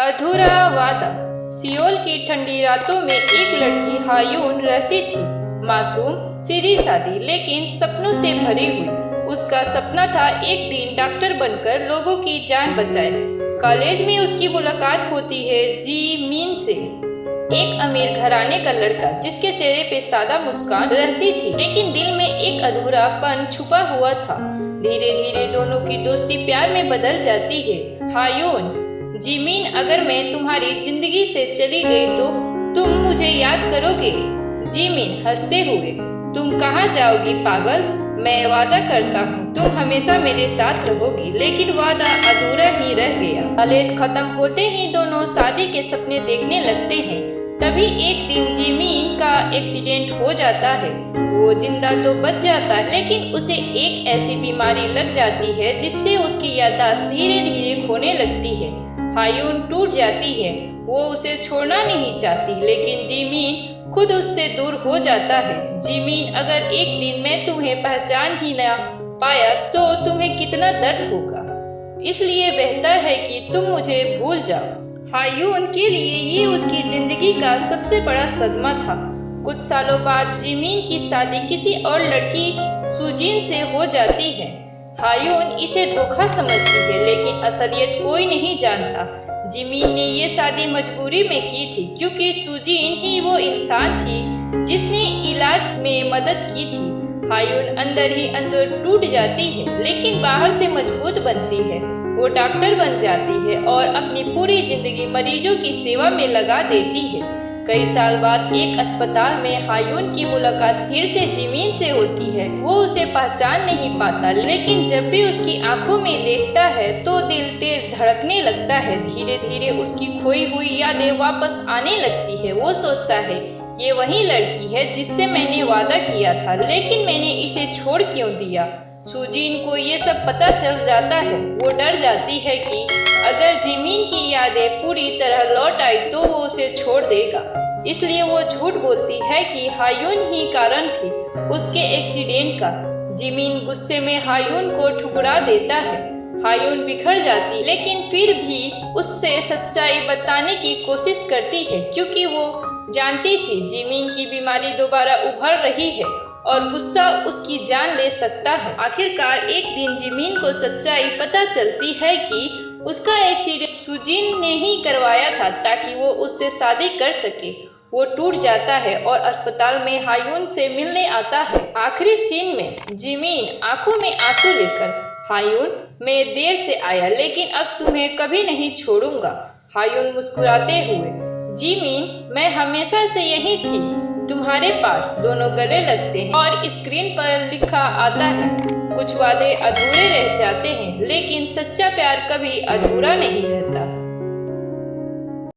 अधूरा वादा। सियोल की ठंडी रातों में एक लड़की हायून रहती थी, मासूम, सीधी सादी, लेकिन सपनों से भरी हुई। उसका सपना था एक दिन डॉक्टर बनकर लोगों की जान बचाए। कॉलेज में उसकी मुलाकात होती है जी मीन से, एक अमीर घराने का लड़का जिसके चेहरे पे सादा मुस्कान रहती थी, लेकिन दिल में एक अधूरापन छुपा हुआ था। धीरे धीरे दोनों की दोस्ती प्यार में बदल जाती है। हायून, जिमीन, अगर मैं तुम्हारी जिंदगी से चली गई तो तुम मुझे याद करोगे? जिमीन हंसते हुए, तुम कहाँ जाओगी पागल? मैं वादा करता हूँ तुम हमेशा मेरे साथ रहोगी। लेकिन वादा अधूरा ही रह गया। कॉलेज खत्म होते ही दोनों शादी के सपने देखने लगते हैं। तभी एक दिन जिमीन का एक्सीडेंट हो जाता है। वो जिंदा तो बच जाता है, लेकिन उसे एक ऐसी बीमारी लग जाती है जिससे उसकी याददाश्त धीरे धीरे खोने लगती है। हायून टूट जाती है। वो उसे छोड़ना नहीं चाहती, लेकिन जिमीन खुद उससे दूर हो जाता है। जिमीन, अगर एक दिन मैं तुम्हें पहचान ही न पाया तो तुम्हें कितना दर्द होगा, इसलिए बेहतर है कि तुम मुझे भूल जाओ। हायून के लिए ये उसकी जिंदगी का सबसे बड़ा सदमा था। कुछ सालों बाद जिमीन की शादी किसी और लड़की सुजीन से हो जाती है। हायून इसे धोखा समझती है, लेकिन असलियत कोई नहीं जानता। जिमीन ने ये शादी मजबूरी में की थी, क्योंकि सुजीन ही वो इंसान थी जिसने इलाज में मदद की थी। हायून अंदर ही अंदर टूट जाती है, लेकिन बाहर से मजबूत बनती है। वो डॉक्टर बन जाती है और अपनी पूरी जिंदगी मरीजों की सेवा में लगा देती है। कई साल बाद एक अस्पताल में हायून की मुलाकात फिर से जिमीन से होती है। वो उसे पहचान नहीं पाता, लेकिन जब भी उसकी आंखों में देखता है तो दिल तेज धड़कने लगता है। धीरे धीरे उसकी खोई हुई यादें वापस आने लगती है। वो सोचता है, ये वही लड़की है जिससे मैंने वादा किया था, लेकिन मैंने इसे छोड़ क्यों दिया? सुजीन को ये सब पता चल जाता है। वो डर जाती है कि अगर जिमीन की यादें पूरी तरह लौट आई तो वो उसे छोड़ देगा। इसलिए वो झूठ बोलती है कि हायून ही कारण थी उसके एक्सीडेंट का। जिमीन गुस्से में हायून को ठुकरा देता है। हायून बिखर जाती, लेकिन फिर भी उससे सच्चाई बताने की कोशिश करती है, क्योंकि वो जानती थी जिमीन की बीमारी दोबारा उभर रही है और गुस्सा उसकी जान ले सकता है। आखिरकार एक दिन जिमीन को सच्चाई पता चलती है कि उसका एक्सीडेंट सुजीन ने ही करवाया था ताकि वो उससे शादी कर सके। वो टूट जाता है और अस्पताल में हायून से मिलने आता है। आखिरी सीन में जिमीन आंखों में आंसू लेकर, हायून, मैं देर से आया, लेकिन अब तुम्हें कभी नहीं छोड़ूंगा। हायून मुस्कुराते हुए, जिमीन, मैं हमेशा से यही थी, तुम्हारे पास। दोनों गले लगते हैं और स्क्रीन पर लिखा आता है, कुछ वादे अधूरे रह जाते हैं, लेकिन सच्चा प्यार कभी अधूरा नहीं रहता।